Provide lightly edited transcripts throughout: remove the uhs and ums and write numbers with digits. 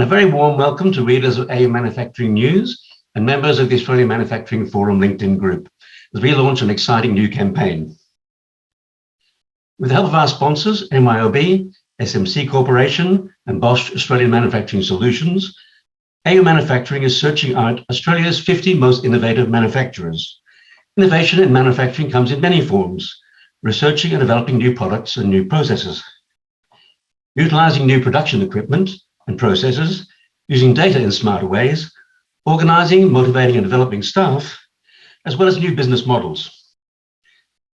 a very warm welcome to readers of AU Manufacturing News and members of the Australian Manufacturing Forum LinkedIn group as we launch an exciting new campaign. With the help of our sponsors, MYOB, SMC Corporation and Bosch Australia Manufacturing Solutions, AU Manufacturing is searching out Australia's 50 most innovative manufacturers. Innovation in manufacturing comes in many forms, researching and developing new products and new processes, utilising new production equipment and processes, using data in smarter ways, organising, motivating and developing staff, as well as new business models.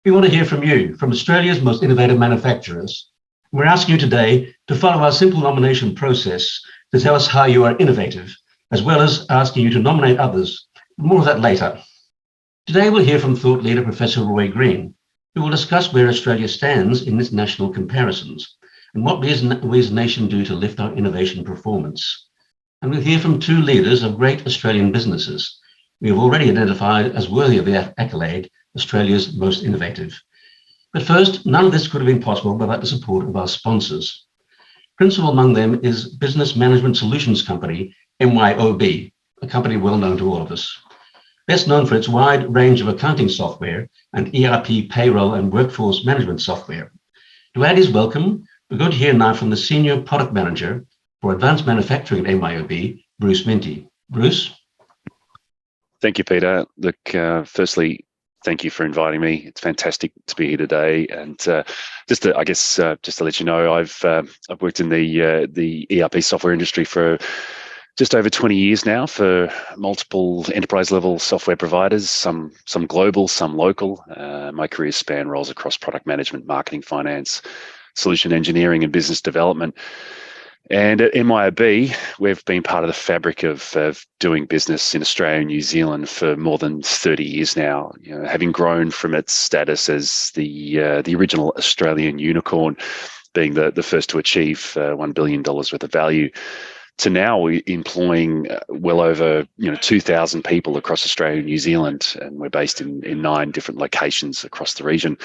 We want to hear from you, from Australia's most innovative manufacturers. We're asking you today to follow our simple nomination process to tell us how you are innovative, as well as asking you to nominate others. More of that later. Today we'll hear from thought leader Professor Roy Green, who will discuss where Australia stands in international comparisons and what we as a nation do to lift our innovation performance. And we'll hear from two leaders of great Australian businesses we have already identified as worthy of the accolade, Australia's most innovative. But first, none of this could have been possible without the support of our sponsors. Principal among them is Business Management Solutions company, MYOB, a company well known to all of us. Best known for its wide range of accounting software and ERP payroll and workforce management software. To add his welcome, we're going to hear now from the Senior Product Manager for Advanced Manufacturing at MYOB, Bruce Minty. Bruce? Thank you, Peter. Look, firstly, thank you for inviting me. It's fantastic to be here today. And just to let you know, I've worked in the ERP software industry for just over 20 years now for multiple enterprise level software providers, some global, some local. My career span roles across product management, marketing, finance, solution engineering and business development. And at MYOB, we've been part of the fabric of doing business in Australia and New Zealand for more than 30 years now, having grown from its status as the original Australian unicorn, being the first to achieve $1 billion worth of value, to now we're employing well over 2,000 people across Australia and New Zealand, and we're based in 9 different locations across the region.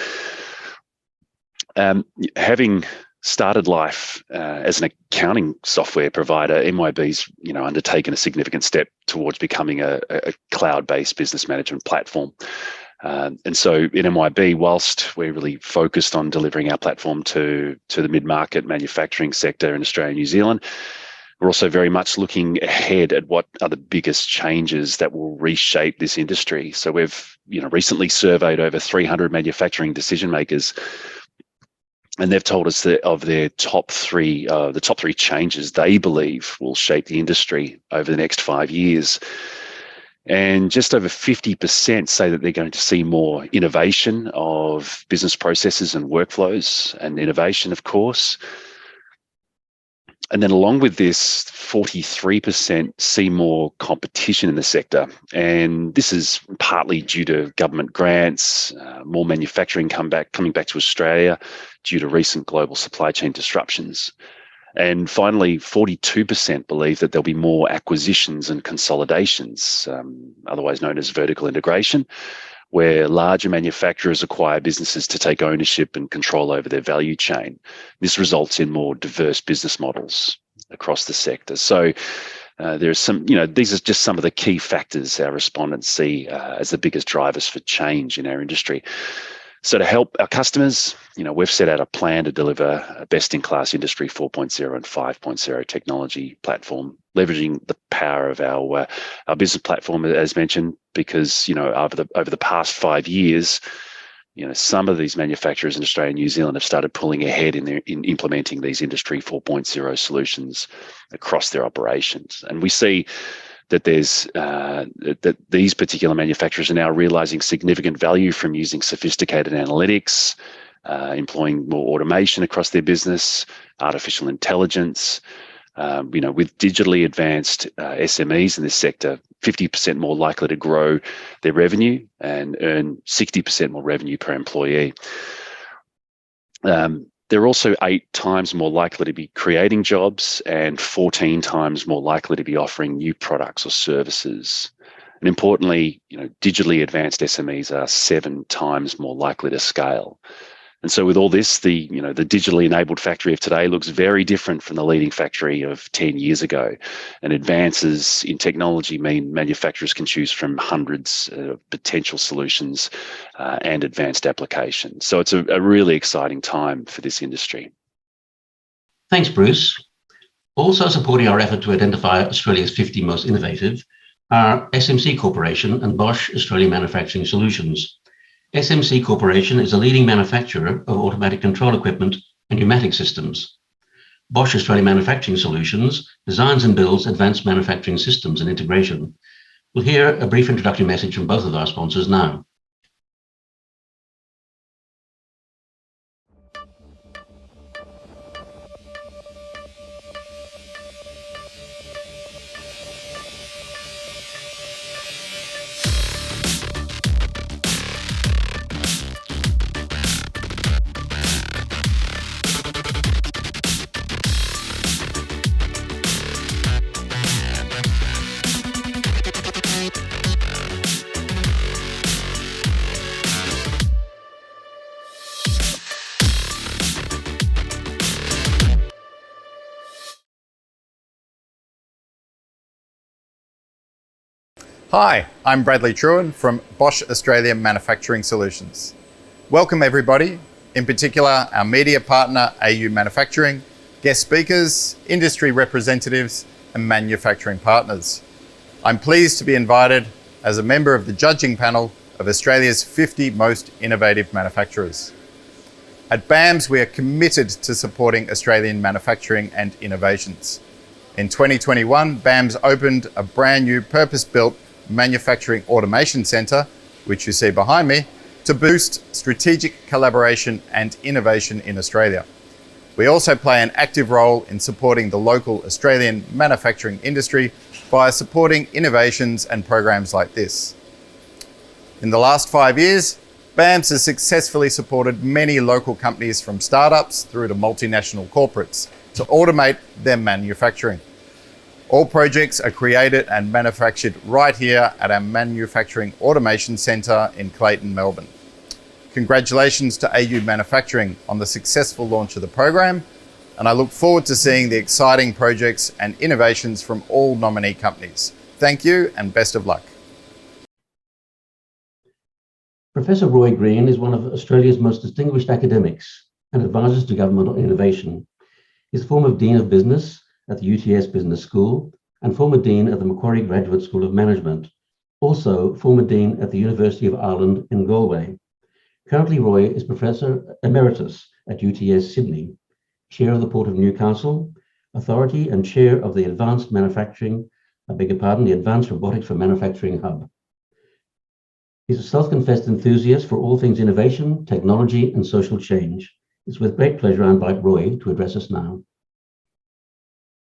Having started life as an accounting software provider, MYOB's undertaken a significant step towards becoming a cloud-based business management platform. And so in MYOB, whilst we're really focused on delivering our platform to the mid-market manufacturing sector in Australia and New Zealand, we're also very much looking ahead at what are the biggest changes that will reshape this industry. So we've recently surveyed over 300 manufacturing decision makers, and they've told us that of their top three changes they believe will shape the industry over the next 5 years. And just over 50% say that they're going to see more innovation of business processes and workflows, and innovation, of course. And then along with this, 43% see more competition in the sector. And this is partly due to government grants, more manufacturing coming back to Australia due to recent global supply chain disruptions. And finally, 42% believe that there'll be more acquisitions and consolidations, otherwise known as vertical integration, where larger manufacturers acquire businesses to take ownership and control over their value chain. This results in more diverse business models across the sector. So there's some, these are just some of the key factors our respondents see as the biggest drivers for change in our industry. So to help our customers, we've set out a plan to deliver a best-in-class Industry 4.0 and 5.0 technology platform, leveraging the power of our business platform, as mentioned, because over the past 5 years, some of these manufacturers in Australia and New Zealand have started pulling ahead in implementing these Industry 4.0 solutions across their operations, and we see that that these particular manufacturers are now realizing significant value from using sophisticated analytics, employing more automation across their business, artificial intelligence. With digitally advanced SMEs in this sector, 50% more likely to grow their revenue and earn 60% more revenue per employee. They're also 8 times more likely to be creating jobs and 14 times more likely to be offering new products or services. And importantly, digitally advanced SMEs are 7 times more likely to scale. And so with all this, the digitally enabled factory of today looks very different from the leading factory of 10 years ago. And advances in technology mean manufacturers can choose from hundreds of potential solutions and advanced applications. So it's a really exciting time for this industry. Thanks, Bruce. Also supporting our effort to identify Australia's 50 most innovative are SMC Corporation and Bosch Australia Manufacturing Solutions. SMC Corporation is a leading manufacturer of automatic control equipment and pneumatic systems. Bosch Australia Manufacturing Solutions designs and builds advanced manufacturing systems and integration. We'll hear a brief introductory message from both of our sponsors now. Hi, I'm Bradley Truen from Bosch Australia Manufacturing Solutions. Welcome everybody, in particular our media partner AU Manufacturing, guest speakers, industry representatives and manufacturing partners. I'm pleased to be invited as a member of the judging panel of Australia's 50 most innovative manufacturers. At BAMS, we are committed to supporting Australian manufacturing and innovations. In 2021, BAMS opened a brand new purpose-built Manufacturing Automation Centre, which you see behind me, to boost strategic collaboration and innovation in Australia. We also play an active role in supporting the local Australian manufacturing industry by supporting innovations and programs like this. In the last 5 years, BAMS has successfully supported many local companies from startups through to multinational corporates to automate their manufacturing. All projects are created and manufactured right here at our Manufacturing Automation Centre in Clayton, Melbourne. Congratulations to AU Manufacturing on the successful launch of the program, and I look forward to seeing the exciting projects and innovations from all nominee companies. Thank you and best of luck. Professor Roy Green is one of Australia's most distinguished academics and advisors to government on innovation. He's former Dean of Business at the UTS Business School and former Dean at the Macquarie Graduate School of Management, also former Dean at the University of Ireland in Galway. Currently, Roy is Professor Emeritus at UTS Sydney, Chair of the Port of Newcastle, Authority and Chair of the the Advanced Robotics for Manufacturing Hub. He's a self-confessed enthusiast for all things innovation, technology, and social change. It's with great pleasure I invite Roy to address us now.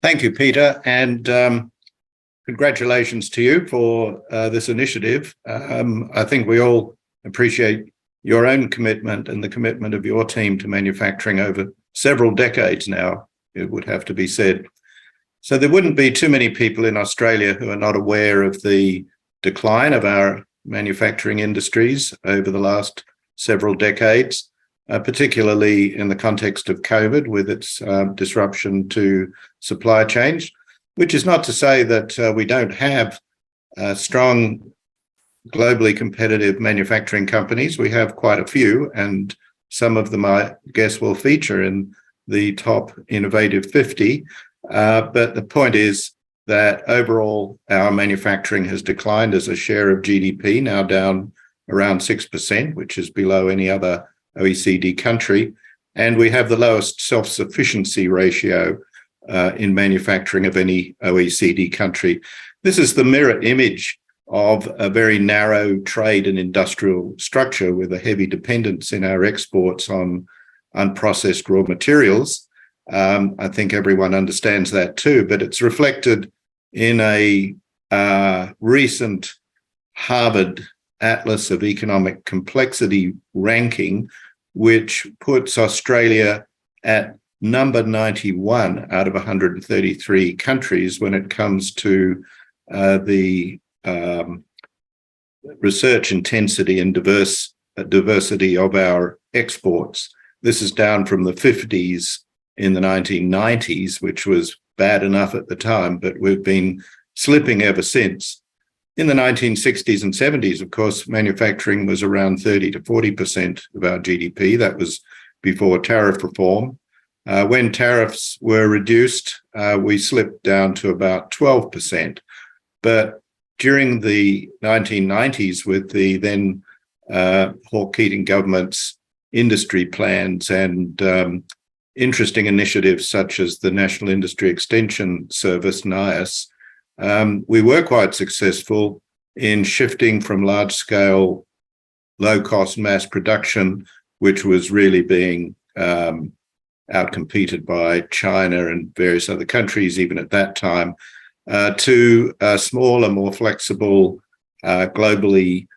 Thank you, Peter, and congratulations to you for this initiative. I think we all appreciate your own commitment and the commitment of your team to manufacturing over several decades now, it would have to be said. So there wouldn't be too many people in Australia who are not aware of the decline of our manufacturing industries over the last several decades, particularly in the context of COVID with its disruption to supply chains, which is not to say that we don't have strong, globally competitive manufacturing companies. We have quite a few, and some of them, I guess, will feature in the top innovative 50. But the point is that overall, our manufacturing has declined as a share of GDP, now down around 6%, which is below any other OECD country. And we have the lowest self-sufficiency ratio in manufacturing of any OECD country. This is the mirror image of a very narrow trade and industrial structure with a heavy dependence in our exports on unprocessed raw materials. I think everyone understands that too, but it's reflected in a recent Harvard Atlas of Economic Complexity ranking, which puts Australia at number 91 out of 133 countries when it comes to the research intensity and diversity of our exports. This is down from the 50s in the 1990s, which was bad enough at the time, but we've been slipping ever since. In the 1960s and 70s, of course, manufacturing was around 30 to 40% of our GDP. That was before tariff reform. When tariffs were reduced, we slipped down to about 12%. But during the 1990s, with the then Hawke Keating government's industry plans and interesting initiatives such as the National Industry Extension Service, NIAS, we were quite successful in shifting from large-scale, low-cost mass production, which was really being outcompeted by China and various other countries, even at that time, to smaller, more flexible, globally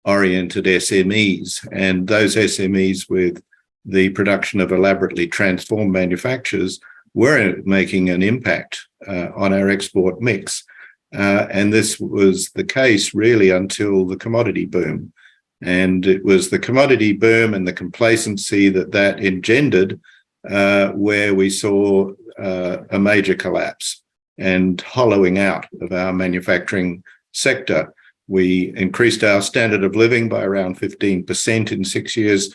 oriented SMEs. And those SMEs with the production of elaborately transformed manufacturers were making an impact on our export mix. And this was the case really until the commodity boom. And it was the commodity boom and the complacency that engendered where we saw a major collapse and hollowing out of our manufacturing sector. We increased our standard of living by around 15% in 6 years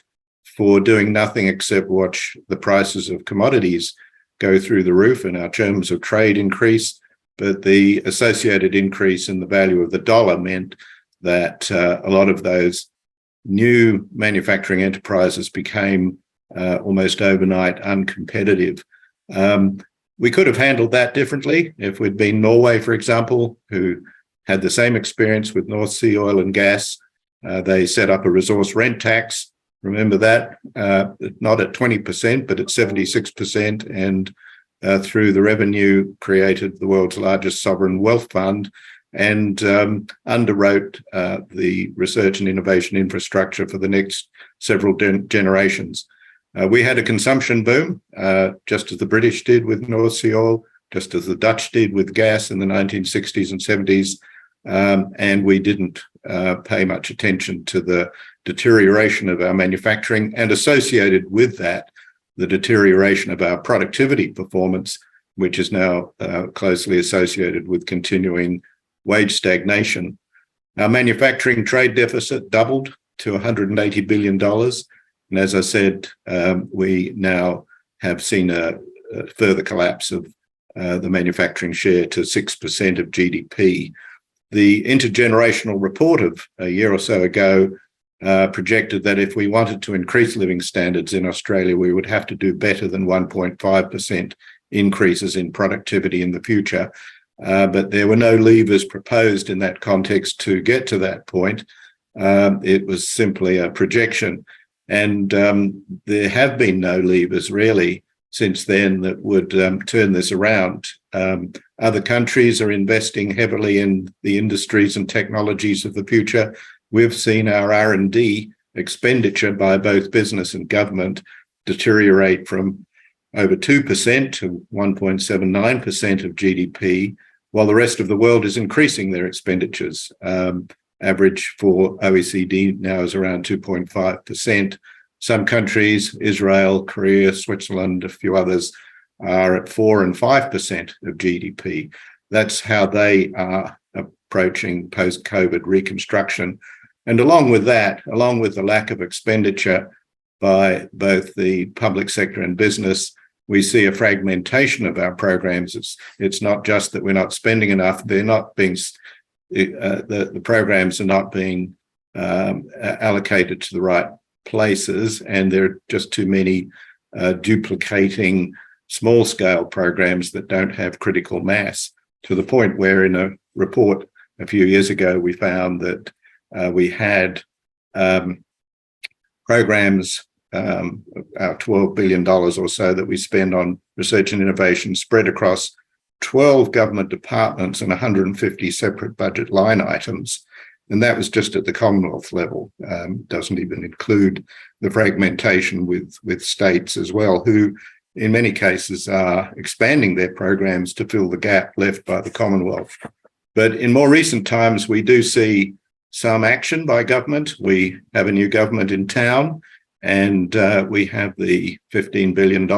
for doing nothing except watch the prices of commodities go through the roof and our terms of trade increase. But the associated increase in the value of the dollar meant that a lot of those new manufacturing enterprises became almost overnight uncompetitive. We could have handled that differently if we'd been Norway, for example, who had the same experience with North Sea oil and gas. They set up a resource rent tax. Remember that? Not at 20%, but at 76%. And through the revenue created the world's largest sovereign wealth fund and underwrote the research and innovation infrastructure for the next several generations. We had a consumption boom, just as the British did with North Sea oil, just as the Dutch did with gas in the 1960s and 70s, and we didn't pay much attention to the deterioration of our manufacturing, and associated with that, the deterioration of our productivity performance, which is now closely associated with continuing wage stagnation. Our manufacturing trade deficit doubled to $180 billion. And as I said, we now have seen a further collapse of the manufacturing share to 6% of GDP. The intergenerational report of a year or so ago projected that if we wanted to increase living standards in Australia, we would have to do better than 1.5% increases in productivity in the future. But there were no levers proposed in that context to get to that point. It was simply a projection. And there have been no levers really since then that would turn this around. Other countries are investing heavily in the industries and technologies of the future. We've seen our R&D expenditure by both business and government deteriorate from over 2% to 1.79% of GDP, while the rest of the world is increasing their expenditures. Average for OECD now is around 2.5%. Some countries, Israel, Korea, Switzerland, a few others, are at 4 and 5% of GDP. That's how they are approaching post-COVID reconstruction. And along with that, along with the lack of expenditure by both the public sector and business, we see a fragmentation of our programs. It's not just that we're not spending enough, they're not being the programs are not being allocated to the right places, and there are just too many duplicating small-scale programs that don't have critical mass, to the point where in a report a few years ago we found that we had programs, our $12 billion or so that we spend on research and innovation spread across 12 government departments and 150 separate budget line items. And that was just at the Commonwealth level. Doesn't even include the fragmentation with states as well, who in many cases are expanding their programs to fill the gap left by the Commonwealth. But in more recent times, we do see some action by government. We have a new government in town, And we have the $15 billion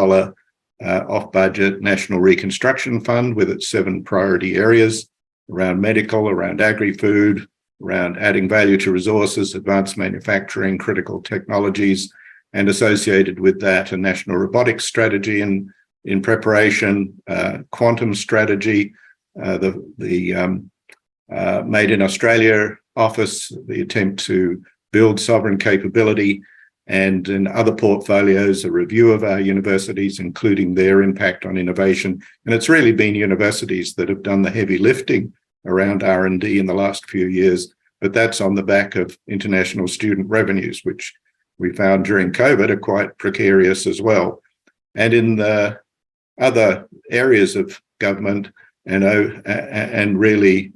off-budget National Reconstruction Fund with its 7 priority areas around medical, around agri-food, around adding value to resources, advanced manufacturing, critical technologies, and associated with that a national robotics strategy in preparation, quantum strategy, the Made in Australia office, the attempt to build sovereign capability, and in other portfolios, a review of our universities, including their impact on innovation. And it's really been universities that have done the heavy lifting around R&D in the last few years, but that's on the back of international student revenues, which we found during COVID are quite precarious as well. And in the other areas of government and really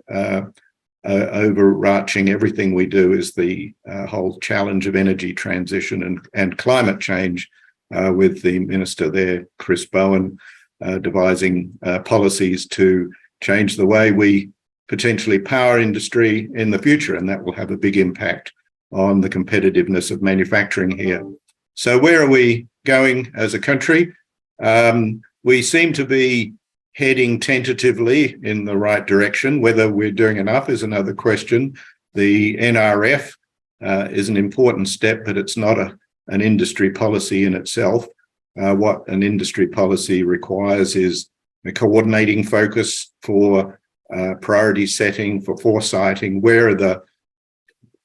overarching everything we do is the whole challenge of energy transition and climate change with the minister there, Chris Bowen, devising policies to change the way we potentially power industry in the future, and that will have a big impact on the competitiveness of manufacturing here. So where are we going as a country? We seem to be heading tentatively in the right direction. Whether we're doing enough is another question. The NRF is an important step, but it's not an industry policy in itself. What an industry policy requires is a coordinating focus for priority setting, for foresighting. Where are the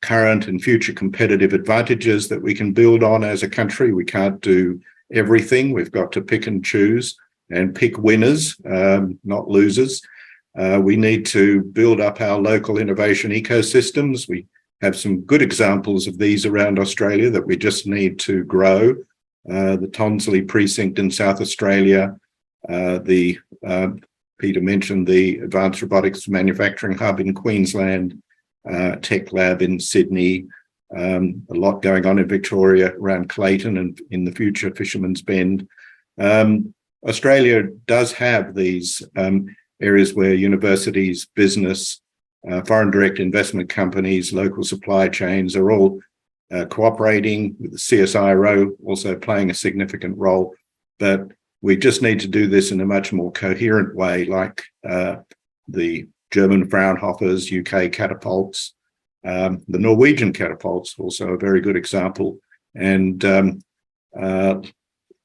current and future competitive advantages that we can build on as a country? We can't do everything. We've got to pick and choose and pick winners, not losers. We need to build up our local innovation ecosystems. We have some good examples of these around Australia that we just need to grow. The Tonsley precinct in South Australia, Peter mentioned the Advanced Robotics Manufacturing Hub in Queensland, Tech Lab in Sydney, a lot going on in Victoria around Clayton and in the future Fisherman's Bend. Australia does have these areas where universities, business, foreign direct investment companies, local supply chains are all cooperating with the CSIRO, also playing a significant role. But we just need to do this in a much more coherent way, like the German Fraunhofers, UK catapults, the Norwegian catapults, also a very good example, and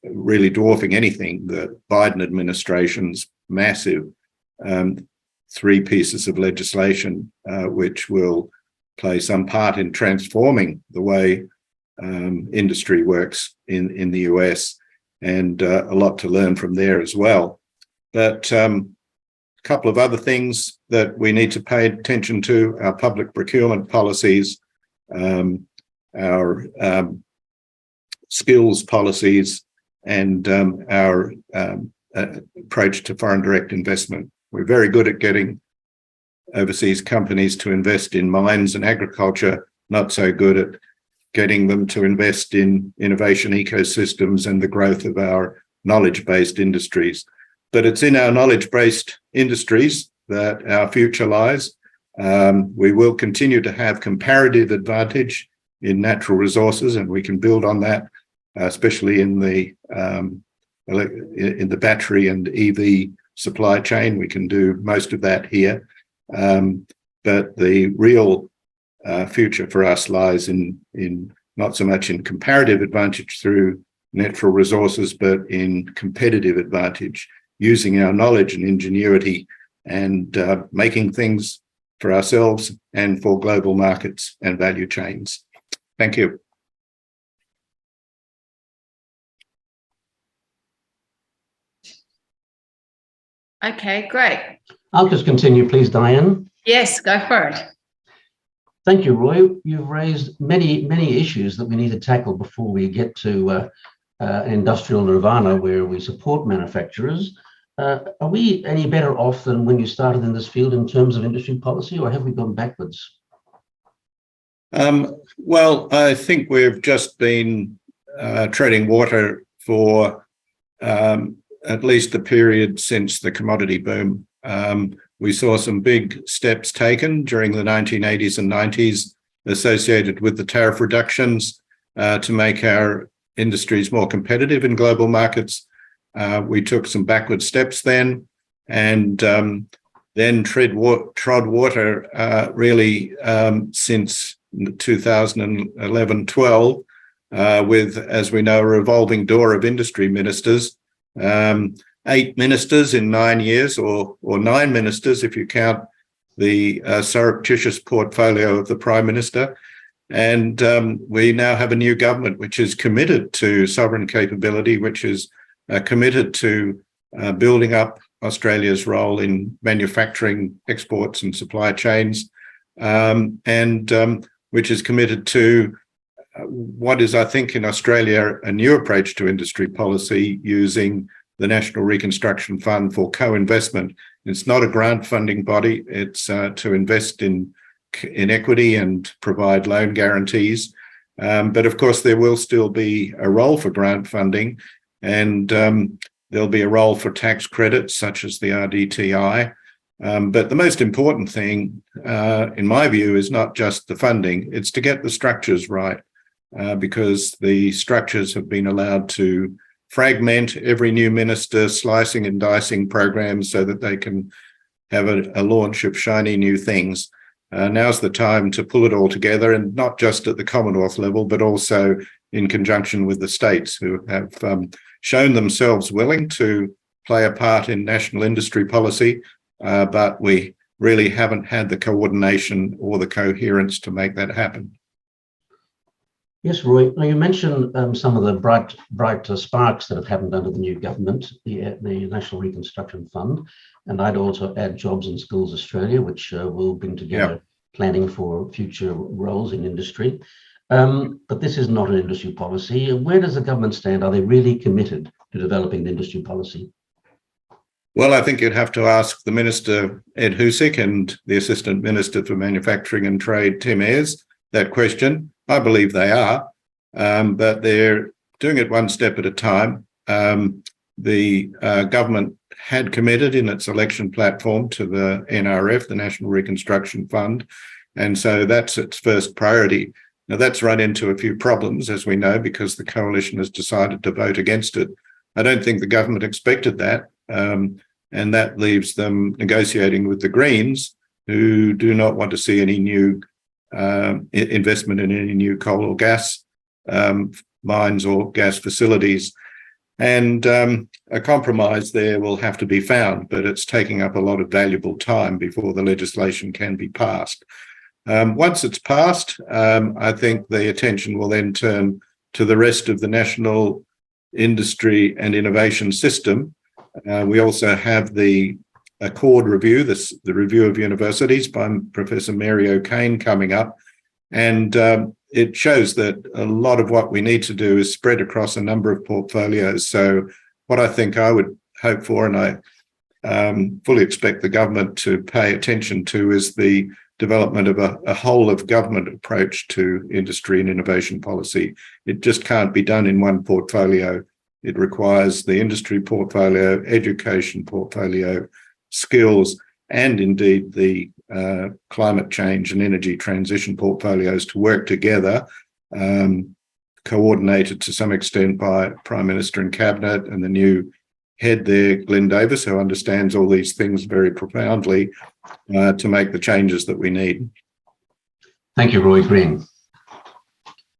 really dwarfing anything the Biden administration's massive 3 pieces of legislation, which will play some part in transforming the way industry works in the US, and a lot to learn from there as well. But a couple of other things that we need to pay attention to: our public procurement policies, our skills policies, and our approach to foreign direct investment. We're very good at getting overseas companies to invest in mines and agriculture, not so good at getting them to invest in innovation ecosystems and the growth of our knowledge-based industries. But it's in our knowledge-based industries that our future lies. We will continue to have comparative advantage in natural resources, and we can build on that, especially in the battery and EV supply chain. We can do most of that here. But the real future for us lies in not so much in comparative advantage through natural resources, but in competitive advantage, using our knowledge and ingenuity and making things for ourselves and for global markets and value chains. Thank you. Okay, great. I'll just continue, please, Diane. Yes, go for it. Thank you, Roy. You've raised many issues that we need to tackle before we get to industrial nirvana, where we support manufacturers. Are we any better off than when you started in this field in terms of industry policy, or have we gone backwards? Well, I think we've just been treading water for at least the period since the commodity boom. We saw some big steps taken during the 1980s and 90s associated with the tariff reductions. to make our industries more competitive in global markets. We took some backward steps then, and then trod water really since 2011-12 with, as we know, a revolving door of industry ministers. 8 ministers in 9 years, or 9 ministers if you count the surreptitious portfolio of the Prime Minister. And we now have a new government which is committed to sovereign capability, which is committed to building up Australia's role in manufacturing, exports and supply chains, and which is committed to what is, I think, in Australia, a new approach to industry policy using the National Reconstruction Fund for co-investment. It's not a grant funding body. It's to invest in equity and provide loan guarantees. But of course, there will still be a role for grant funding, and there'll be a role for tax credits such as the RDTI. But the most important thing, in my view, is not just the funding, it's to get the structures right, because the structures have been allowed to fragment, every new minister slicing and dicing programs so that they can have a launch of shiny new things. Now's the time to pull it all together, and not just at the Commonwealth level, but also in conjunction with the states who have shown themselves willing to play a part in national industry policy, but we really haven't had the coordination or the coherence to make that happen. Yes, Roy. Now, you mentioned some of the bright sparks that have happened under the new government, the National Reconstruction Fund, and I'd also add Jobs and Skills Australia, which will bring together planning for future roles in industry. But this is not an industry policy. Where does the government stand? Are they really committed to developing the industry policy? Well, I think you'd have to ask the Minister, Ed Husic, and the Assistant Minister for Manufacturing and Trade, Tim Ayres, that question. I believe they are, but they're doing it one step at a time. The government had committed in its election platform to the NRF, the National Reconstruction Fund, and so that's its first priority. Now, that's run into a few problems, as we know, because the coalition has decided to vote against it. I don't think the government expected that, and that leaves them negotiating with the Greens, who do not want to see any new investment in any new coal or gas mines or gas facilities. And a compromise there will have to be found, but it's taking up a lot of valuable time before the legislation can be passed. Once it's passed, I think the attention will then turn to the rest of the national industry and innovation system. We also have the Accord review, the review of universities by Professor Mary O'Kane coming up. And it shows that a lot of what we need to do is spread across a number of portfolios. So what I think I would hope for, and I fully expect the government to pay attention to, is the development of a whole of government approach to industry and innovation policy. It just can't be done in one portfolio. It requires the industry portfolio, education portfolio, skills, and indeed the climate change and energy transition portfolios to work together, coordinated to some extent by Prime Minister and Cabinet and the new head there, Glenn Davis, who understands all these things very profoundly, to make the changes that we need. Thank you, Roy Green.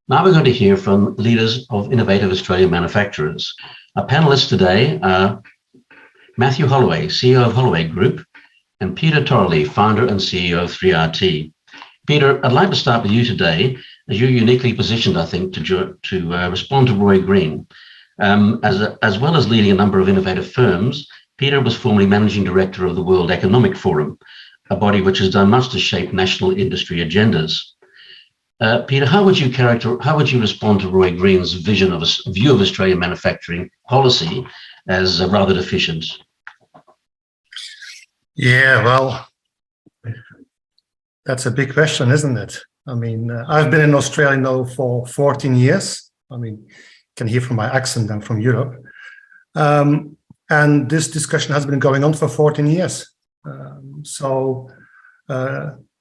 Now we're going to hear from leaders of innovative Australian manufacturers. Our panelists today are Matthew Holloway, CEO of Holloway Group, and Peter Torley, founder and CEO of 3RT. Peter, I'd like to start with you today, as you're uniquely positioned, I think, to respond to Roy Green. As well as leading a number of innovative firms, Peter was formerly managing director of the World Economic Forum, a body which has done much to shape national industry agendas. Peter, how would you respond to Roy Green's view of Australian manufacturing policy as rather deficient? Yeah, well, that's a big question, isn't it? I mean, I've been in Australia now for 14 years. I mean, you can hear from my accent, I'm from Europe. And this discussion has been going on for 14 years.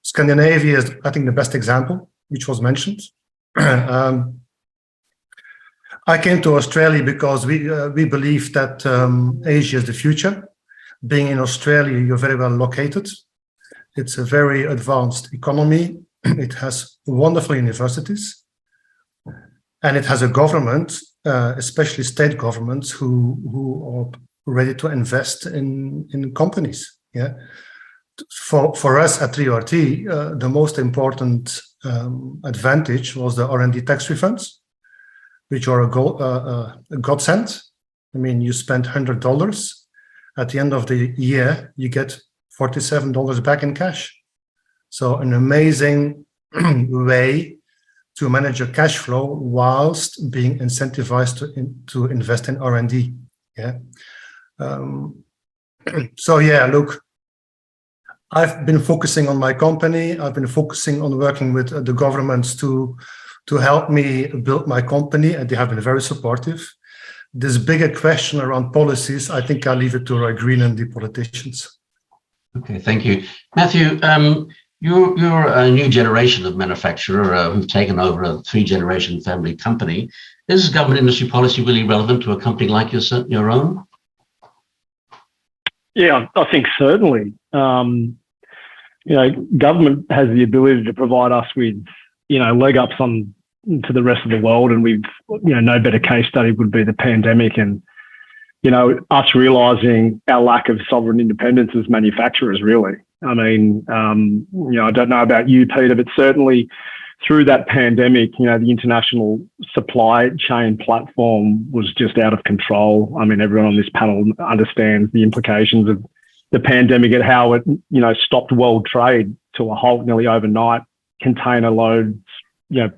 Scandinavia is, I think, the best example, which was mentioned. I came to Australia because we believe that Asia is the future. Being in Australia, you're very well located. It's a very advanced economy. It has wonderful universities, and it has a government, especially state governments, who are ready to invest in companies. Yeah, for us at 3RT, the most important advantage was the R&D tax refunds, which are a godsend. I mean, you spend $100. At the end of the year, you get $47 back in cash. So an amazing way to manage your cash flow whilst being incentivized to invest in R&D. Yeah. So yeah, look, I've been focusing on my company. I've been focusing on working with the governments to help me build my company, and they have been very supportive. This bigger question around policies, I think I'll leave it to Roy Green and the politicians. Okay, thank you. Matthew, you're a new generation of manufacturer who've taken over a 3-generation family company. Is government industry policy really relevant to a company like your own? Yeah, I think certainly. Government has the ability to provide us with, leg ups on to the rest of the world, and we've, no better case study would be the pandemic, and us realizing our lack of sovereign independence as manufacturers. Really, I mean, I don't know about you, Peter, but certainly through that pandemic, the international supply chain platform was just out of control. I mean, everyone on this panel understands the implications of the pandemic and how it, stopped world trade to a halt nearly overnight. Container loads,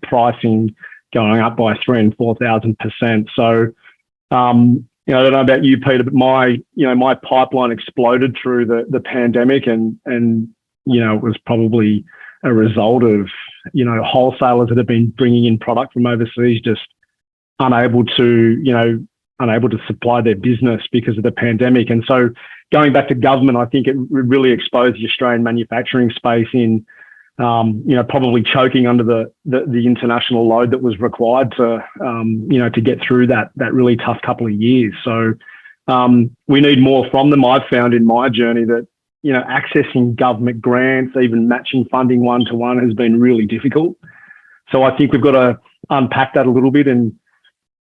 pricing going up by 3,000 and 4,000%. So, I don't know about you, Peter, but my pipeline exploded through the pandemic, and it was probably a result of wholesalers that have been bringing in product from overseas just unable to supply their business because of the pandemic. And so, going back to government, I think it really exposed the Australian manufacturing space in probably choking under the international load that was required to get through that really tough couple of years. So we need more from them. I've found in my journey that accessing government grants, even matching funding 1-to-1, has been really difficult. So I think we've got to unpack that a little bit, and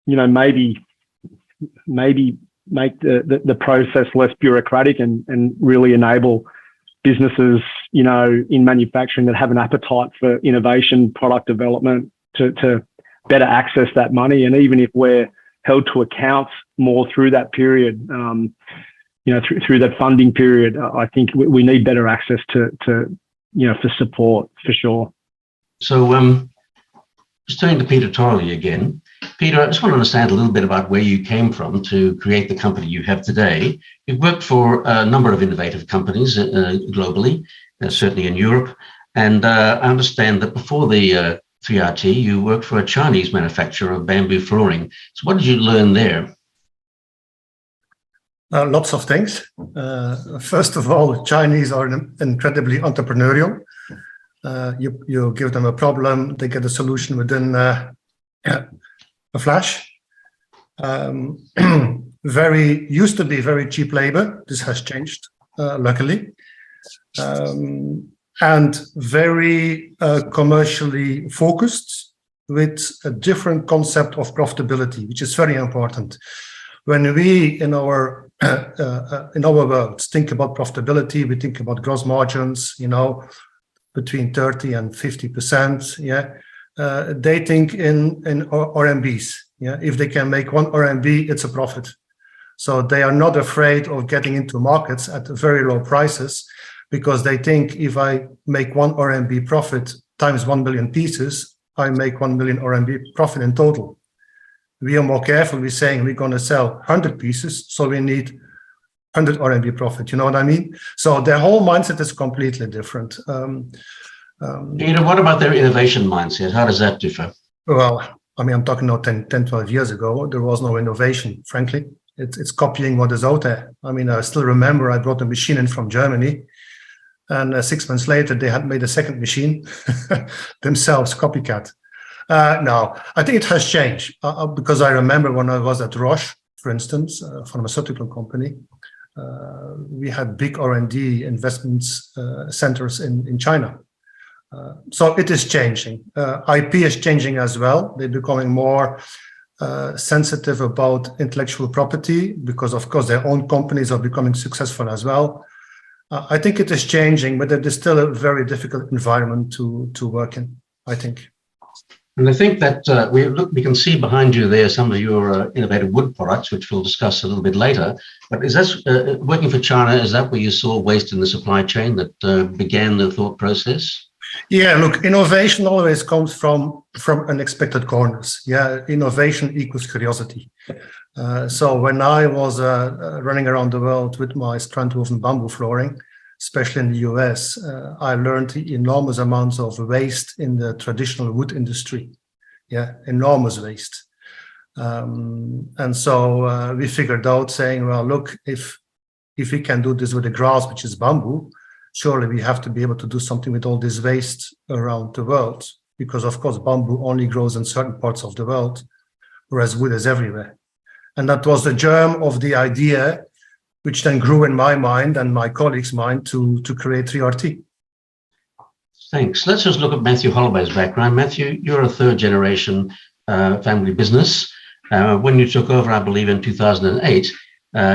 maybe make the process less bureaucratic and really enable businesses, in manufacturing that have an appetite for innovation, product development, to better access that money. And even if we're held to account more through that period, through that funding period, I think we need better access to for support, for sure. So just turning to Peter Torley again. Peter, I just want to understand a little bit about where you came from to create the company you have today. You've worked for a number of innovative companies globally, certainly in Europe. And I understand that before the 3RT, you worked for a Chinese manufacturer of bamboo flooring. So what did you learn there? Lots of things. First of all, Chinese are incredibly entrepreneurial. You give them a problem, they get a solution within a flash. Used to be very cheap labor. This has changed, luckily. And very commercially focused, with a different concept of profitability, which is very important. When we in our world think about profitability, we think about gross margins, between 30 and 50%. Yeah, they think in RMBs. Yeah, if they can make 1 RMB, it's a profit. So they are not afraid of getting into markets at very low prices, because they think if I make 1 RMB profit times 1 million pieces, I make 1 million RMB profit in total. We are more careful. We're saying we're going to sell 100 pieces, so we need 100 RMB profit. You know what I mean? So their whole mindset is completely different. Peter, what about their innovation mindset? How does that differ? Well, I mean, I'm talking now 10, 12 years ago, there was no innovation, frankly. It's copying what is out there. I mean, I still remember I brought a machine in from Germany, and 6 months later, they had made a second machine themselves, copycat. No, I think it has changed because I remember when I was at Roche, for instance, a pharmaceutical company, we had big R&D investments centers in China. So it is changing. IP is changing as well. They're becoming more sensitive about intellectual property because, of course, their own companies are becoming successful as well. I think it is changing, but it is still a very difficult environment to work in, I think. And I think that we can see behind you there some of your innovative wood products, which we'll discuss a little bit later. But is that working for China? Is that where you saw waste in the supply chain that began the thought process? Yeah, look, innovation always comes from unexpected corners. Yeah, innovation equals curiosity. So when I was running around the world with my strand-woven bamboo flooring, especially in the US, I learned the enormous amounts of waste in the traditional wood industry. Yeah, enormous waste. And so we figured out saying, well, look, if we can do this with the grass, which is bamboo, surely we have to be able to do something with all this waste around the world, because of course bamboo only grows in certain parts of the world, whereas wood is everywhere. And that was the germ of the idea, which then grew in my mind and my colleagues' mind to create 3RT. Thanks. Let's just look at Matthew Holloway's background. Matthew, you're a third generation family business. When you took over, I believe in 2008,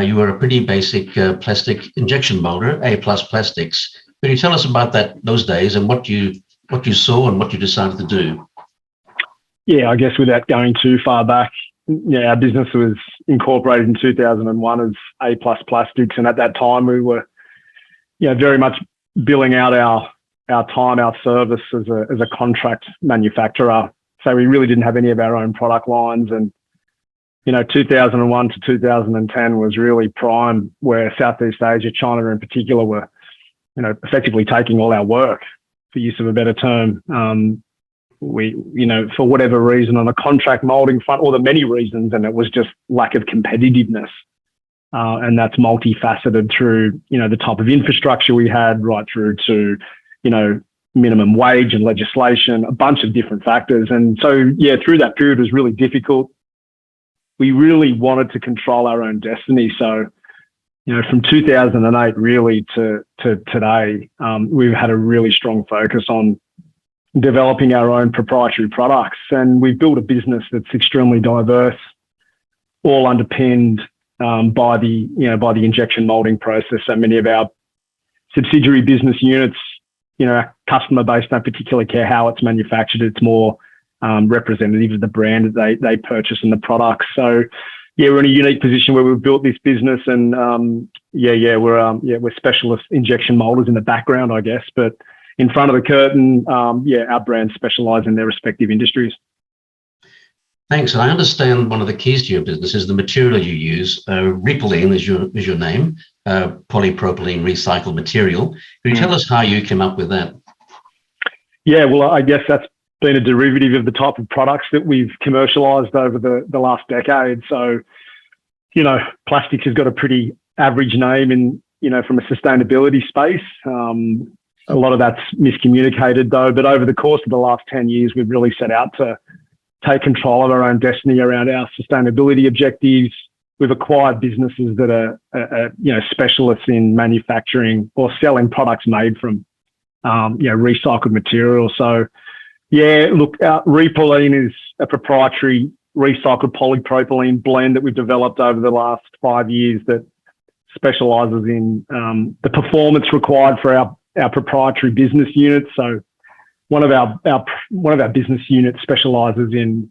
you were a pretty basic plastic injection molder, A+ plastics. Could you tell us about those days and what you saw and what you decided to do? Yeah, I guess without going too far back, our business was incorporated in 2001 as A+ Plastics, and at that time we were, very much billing out our time, our service as a contract manufacturer. So we really didn't have any of our own product lines, and 2001 to 2010 was really prime, where Southeast Asia, China in particular, were, effectively taking all our work, for use of a better term. We, for whatever reason, on a contract molding front, or the many reasons, and it was just lack of competitiveness. And that's multifaceted through, the type of infrastructure we had, right through to, minimum wage and legislation, a bunch of different factors. And so, through that period was really difficult. We really wanted to control our own destiny. So, from 2008 really to today, we've had a really strong focus on developing our own proprietary products, and we've built a business that's extremely diverse, all underpinned by the injection molding process. So many of our subsidiary business units, our customer base don't particularly care how it's manufactured. It's more representative of the brand that they purchase and the products. So we're in a unique position where we've built this business, and we're specialist injection molders in the background, I guess, but in front of the curtain, our brands specialize in their respective industries. Thanks. And I understand one of the keys to your business is the material you use. Repylene is your name, polypropylene recycled material. Can you tell us how you came up with that? Yeah, well, I guess that's been a derivative of the type of products that we've commercialized over the last decade. So, plastics has got a pretty average name in, from a sustainability space. A lot of that's miscommunicated though, but over the course of the last 10 years, we've really set out to take control of our own destiny around our sustainability objectives. We've acquired businesses that are specialists in manufacturing or selling products made from, recycled material. So, Repylene is a proprietary recycled polypropylene blend that we've developed over the last 5 years that specializes in the performance required for our proprietary business units. So one of our business units specializes in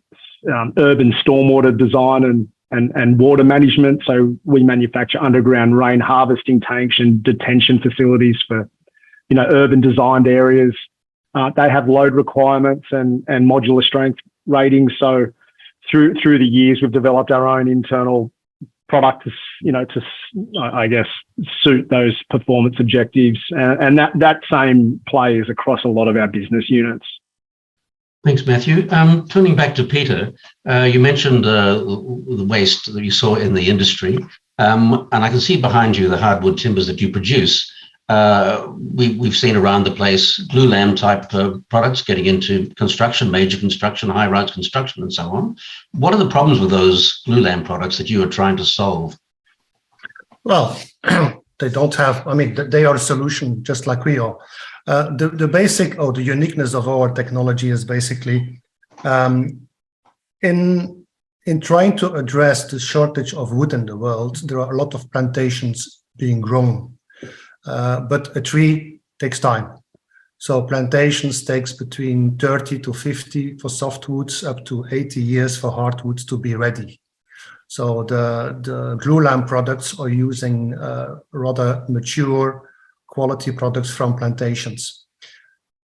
urban stormwater design and water management. So we manufacture underground rain harvesting tanks and detention facilities for, urban designed areas. They have load requirements and modular strength ratings. So through the years, we've developed our own internal product to suit those performance objectives, and that same play is across a lot of our business units. Thanks, Matthew. Turning back to Peter, you mentioned the waste that you saw in the industry, and I can see behind you the hardwood timbers that you produce. we've seen around the place glulam type products getting into construction, major construction, high-rise construction, and so on. What are the problems with those glulam products that you are trying to solve? Well, they don't have, I mean, they are a solution just like we are. The basic or the uniqueness of our technology is basically in trying to address the shortage of wood in the world, there are a lot of plantations being grown, but a tree takes time. So plantations takes between 30 to 50 for softwoods, up to 80 years for hardwoods to be ready. So the glulam products are using rather mature quality products from plantations.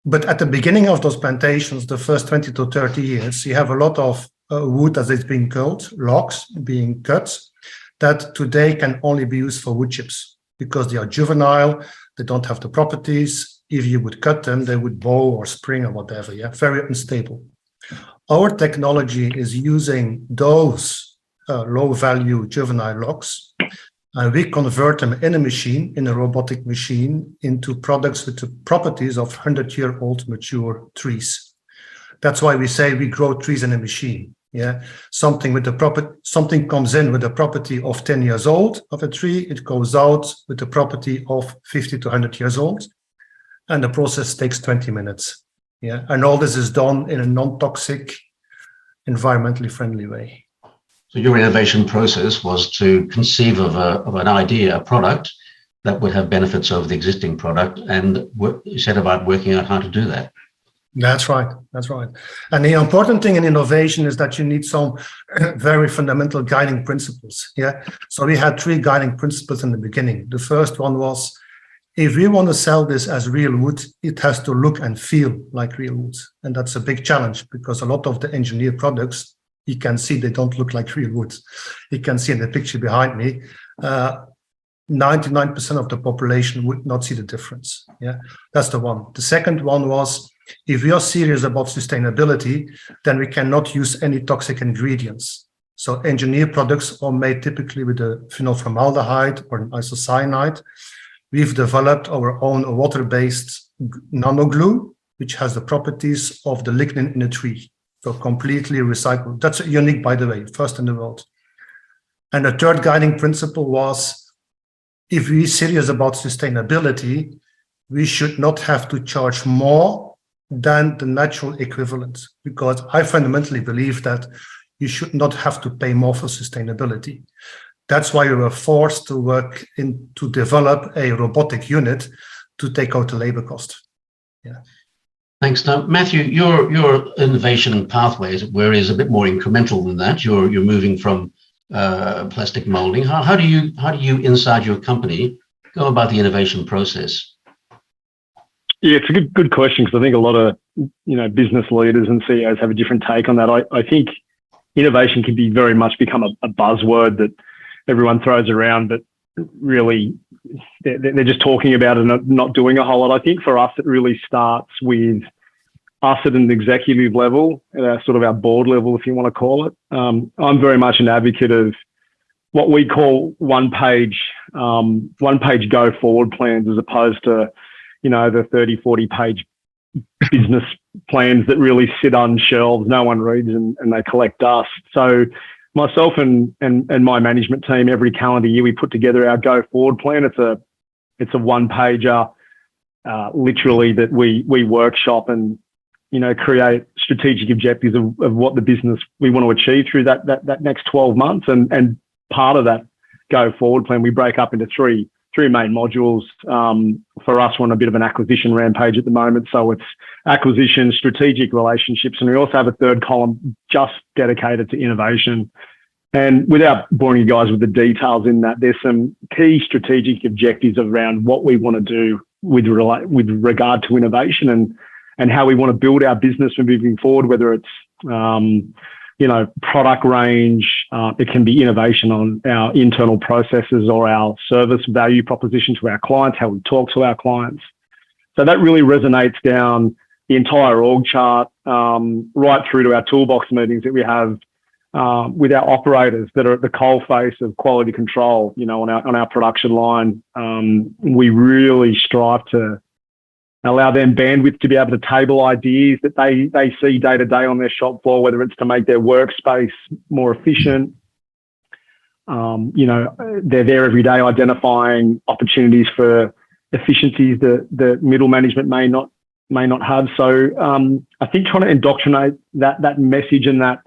But at the beginning of those plantations, the first 20 to 30 years, you have a lot of wood as it's being culled, logs being cut, that today can only be used for wood chips because they are juvenile, they don't have the properties. If you would cut them, they would bow or spring or whatever, yeah, very unstable. Our technology is using those low-value juvenile logs, and we convert them in a machine, in a robotic machine, into products with the properties of 100-year-old mature trees. That's why we say we grow trees in a machine. Yeah, something comes in with the property of 10 years old of a tree, it goes out with the property of 50 to 100 years old, and the process takes 20 minutes. Yeah, and all this is done in a non-toxic, environmentally friendly way. So your innovation process was to conceive of an idea, a product that would have benefits over the existing product, and you said about working out how to do that. That's right. That's right. And the important thing in innovation is that you need some very fundamental guiding principles. Yeah. So we had 3 guiding principles in the beginning. The first one was, if we want to sell this as real wood, it has to look and feel like real wood. And that's a big challenge because a lot of the engineered products, you can see they don't look like real wood. You can see in the picture behind me, 99% of the population would not see the difference. Yeah, that's the one. The second one was, if we are serious about sustainability, then we cannot use any toxic ingredients. So engineered products are made typically with a phenolformaldehyde or an isocyanide. We've developed our own water-based nanoglue, which has the properties of the lignin in a tree. So completely recycled. That's unique, by the way, first in the world. And the third guiding principle was, if we're serious about sustainability, we should not have to charge more than the natural equivalent, because I fundamentally believe that you should not have to pay more for sustainability. That's why we were forced to work to develop a robotic unit to take out the labor cost. Yeah. Thanks. Now, Matthew, your innovation pathway, as it were, is a bit more incremental than that. You're moving from plastic molding. How do you inside your company go about the innovation process? Yeah, it's a good question, because I think a lot of business leaders and CEOs have a different take on that. I think innovation can be very much become a buzzword that everyone throws around, but really they're just talking about it and not doing a whole lot. I think for us, it really starts with us at an executive level, at sort of our board level, if you want to call it. I'm very much an advocate of what we call one-page go forward plans, as opposed to, the 30, 40-page business plans that really sit on shelves, no one reads, and they collect dust. So myself and my management team, every calendar year, we put together our go forward plan. It's a one-pager, literally, that we workshop and create strategic objectives of what the business we want to achieve through that next 12 months. And part of that go forward plan, we break up into three main modules. For us, we're on a bit of an acquisition rampage at the moment. So it's acquisition, strategic relationships, and we also have a third column just dedicated to innovation. And without boring you guys with the details in that, there's some key strategic objectives around what we want to do with regard to innovation and how we want to build our business moving forward, whether it's product range, it can be innovation on our internal processes or our service value proposition to our clients, how we talk to our clients. So that really resonates down the entire org chart, right through to our toolbox meetings that we have with our operators that are at the coalface of quality control, on our production line. We really strive to allow them bandwidth to be able to table ideas that they see day to day on their shop floor, whether it's to make their workspace more efficient. They're there every day identifying opportunities for efficiencies that the middle management may not have. So I think trying to indoctrinate that message, and that,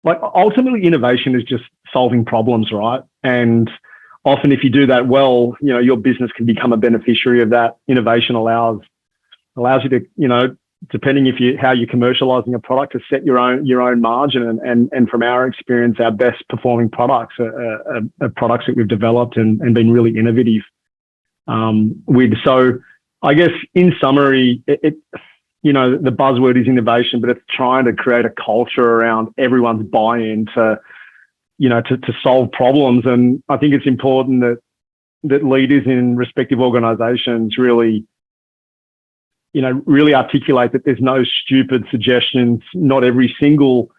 like, ultimately innovation is just solving problems, right? And often if you do that well, your business can become a beneficiary of that. Innovation allows you to, depending how you're commercializing a product, to set your own margin. And from our experience, our best performing products are products that we've developed and been really innovative with. So I guess in summary, the buzzword is innovation, but it's trying to create a culture around everyone's buy-in to solve problems. And I think it's important that leaders in respective organizations really articulate that there's no stupid suggestions. Not every single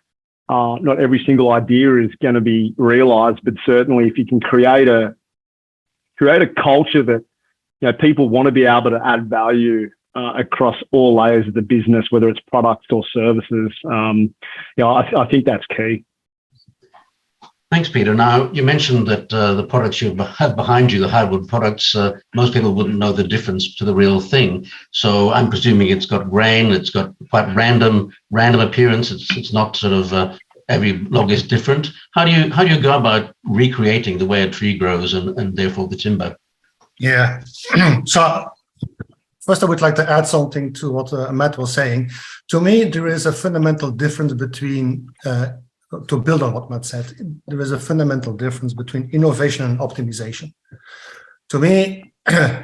idea is going to be realized, but certainly if you can create a culture that people want to be able to add value across all layers of the business, whether it's products or services, I think that's key. Thanks, Peter. Now, you mentioned that the products you have behind you, the hardwood products, most people wouldn't know the difference to the real thing. So I'm presuming it's got grain, it's got quite random appearance. It's not sort of every log is different. How do you go about recreating the way a tree grows and therefore the timber? Yeah. So first, I would like to add something to what Matt was saying. To me, there is a fundamental difference between, to build on what Matt said, there is a fundamental difference between innovation and optimization. To me, a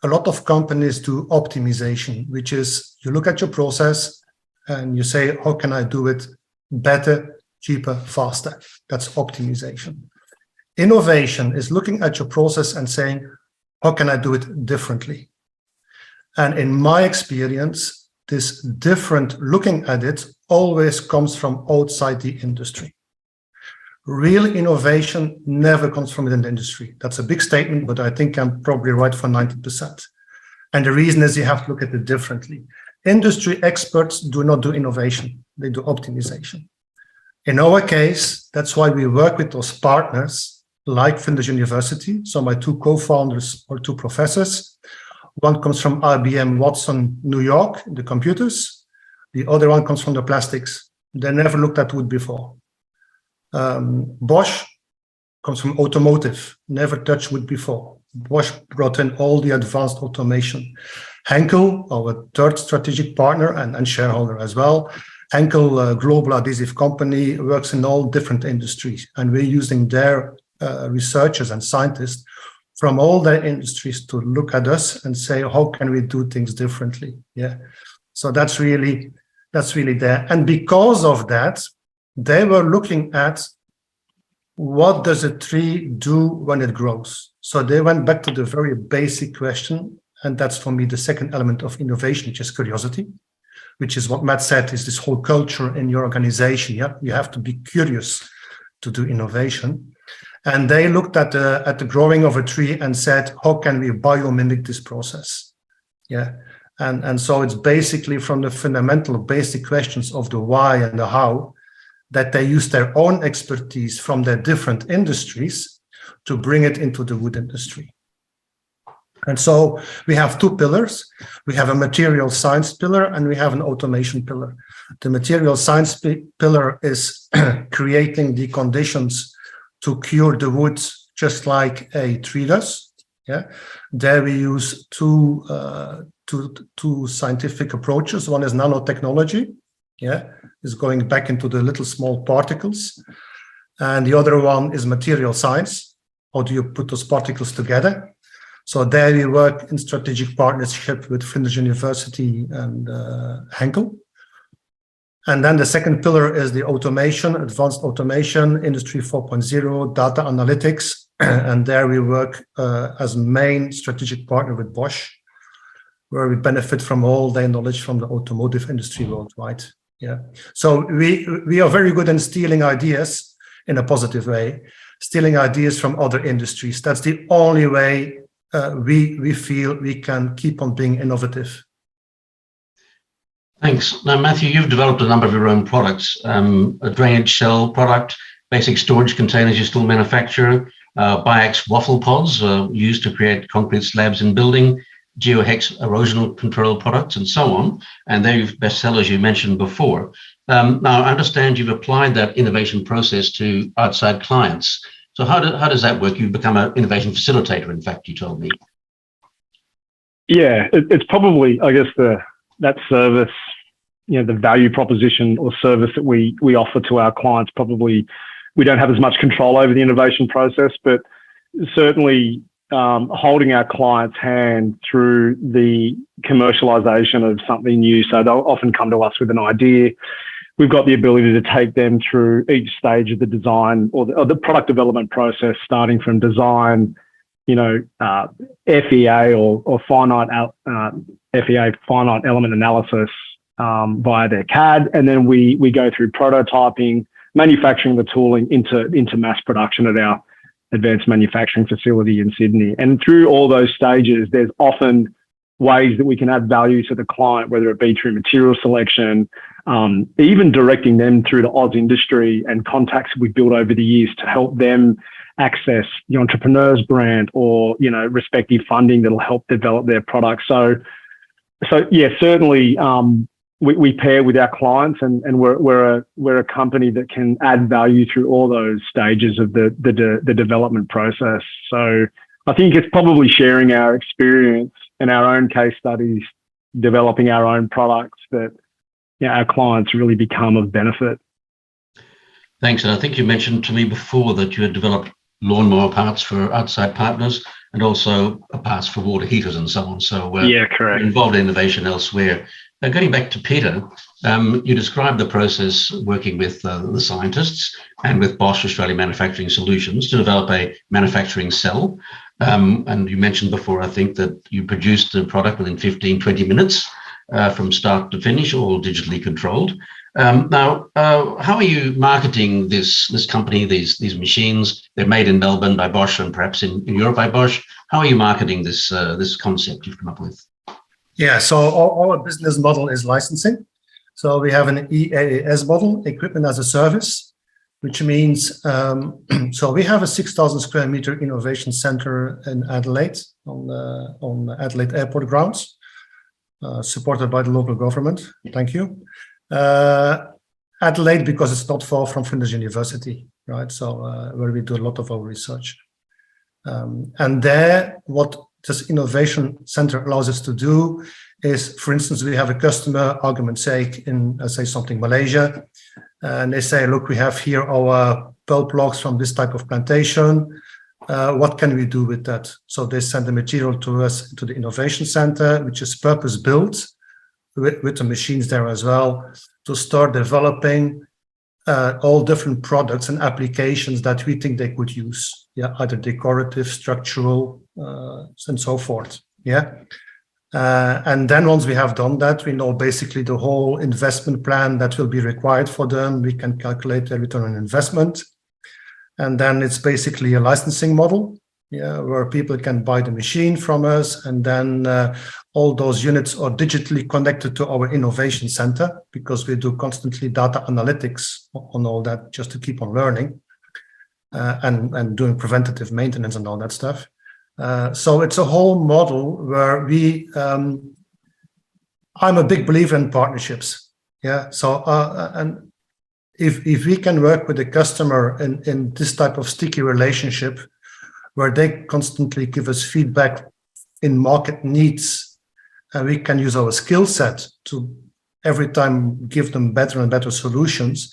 lot of companies do optimization, which is you look at your process and you say, how can I do it better, cheaper, faster? That's optimization. Innovation is looking at your process and saying, how can I do it differently? And in my experience, this different looking at it always comes from outside the industry. Real innovation never comes from within the industry. That's a big statement, but I think I'm probably right for 90%. And the reason is you have to look at it differently. Industry experts do not do innovation, they do optimization. In our case, that's why we work with those partners like Flinders University. So my two co-founders are two professors. One comes from IBM Watson, New York, the computers. The other one comes from the plastics. They never looked at wood before. Bosch comes from automotive, never touched wood before. Bosch brought in all the advanced automation. Henkel, our third strategic partner and shareholder as well. Henkel, global adhesive company, works in all different industries, and we're using their researchers and scientists from all their industries to look at us and say, how can we do things differently? Yeah. So that's really there. And because of that, they were looking at what does a tree do when it grows? So they went back to the very basic question. And that's for me, the second element of innovation, which is curiosity, which is what Matt said, is this whole culture in your organization. Yeah, you have to be curious to do innovation. And they looked at the growing of a tree and said, how can we biomimic this process? Yeah. And so it's basically from the fundamental basic questions of the why and the how that they use their own expertise from their different industries to bring it into the wood industry. And so we have two pillars. We have a material science pillar and we have an automation pillar. The material science pillar is creating the conditions to cure the wood just like a tree does. Yeah, there we use two scientific approaches. One is nanotechnology. Yeah, is going back into the little small particles, and the other one is material science. How do you put those particles together? So there we work in strategic partnership with Flinders University and Henkel. And then the second pillar is the automation, advanced automation, Industry 4.0, data analytics. And there we work as main strategic partner with Bosch, where we benefit from all their knowledge from the automotive industry worldwide. Yeah. So we are very good in stealing ideas in a positive way, stealing ideas from other industries. That's the only way we feel we can keep on being innovative. Thanks. Now, Matthew, you've developed a number of your own products, a drainage cell product, basic storage containers you still manufacture, Biax waffle pods used to create concrete slabs in building, GeoHex erosional control products, and so on. And they're bestsellers you mentioned before. Now, I understand you've applied that innovation process to outside clients. So how does that work? You've become an innovation facilitator, in fact, you told me. Yeah, it's probably, I guess, that service, the value proposition or service that we offer to our clients, probably we don't have as much control over the innovation process, but certainly holding our clients' hand through the commercialization of something new. So they'll often come to us with an idea. We've got the ability to take them through each stage of the design or the product development process, starting from design, FEA or finite element analysis via their CAD, and then we go through prototyping, manufacturing the tooling into mass production at our advanced manufacturing facility in Sydney. And through all those stages, there's often ways that we can add value to the client, whether it be through material selection, even directing them through the Oz industry and contacts we've built over the years to help them access the entrepreneur's brand or, respective funding that'll help develop their product. So yeah, certainly we pair with our clients, and we're a company that can add value through all those stages of the development process. So I think it's probably sharing our experience and our own case studies, developing our own products that our clients really become of benefit. Thanks. And I think you mentioned to me before that you had developed lawnmower parts for outside partners and also parts for water heaters and so on. So yeah, correct. Involved in innovation elsewhere. Now, going back to Peter, you described the process working with the scientists and with Bosch Australia Manufacturing Solutions to develop a manufacturing cell. And you mentioned before, I think, that you produced the product within 15, 20 minutes from start to finish, all digitally controlled. Now, how are you marketing this company, these machines? They're made in Melbourne by Bosch and perhaps in Europe by Bosch. How are you marketing this concept you've come up with? Yeah, so our business model is licensing. So we have an EAS model, equipment as a service, which means, so we have a 6,000 square meter innovation center in Adelaide on Adelaide Airport grounds, supported by the local government. Thank you. Adelaide, because it's not far from Flinders University, right? So where we do a lot of our research. And there, what this innovation center allows us to do is, for instance, we have a customer, argument's sake, in, say, something Malaysia, and they say, look, we have here our pulp logs from this type of plantation. What can we do with that? So they send the material to us, to the innovation center, which is purpose-built with the machines there as well, to start developing all different products and applications that we think they could use. Yeah, either decorative, structural, and so forth. Yeah. And then once we have done that, we know basically the whole investment plan that will be required for them. We can calculate their return on investment. And then it's basically a licensing model, yeah, where people can buy the machine from us. And then all those units are digitally connected to our innovation center, because we do constantly data analytics on all that, just to keep on learning and doing preventative maintenance and all that stuff. So it's a whole model where I'm a big believer in partnerships. Yeah. So, and if we can work with the customer in this type of sticky relationship, where they constantly give us feedback in market needs, and we can use our skill set to every time give them better and better solutions,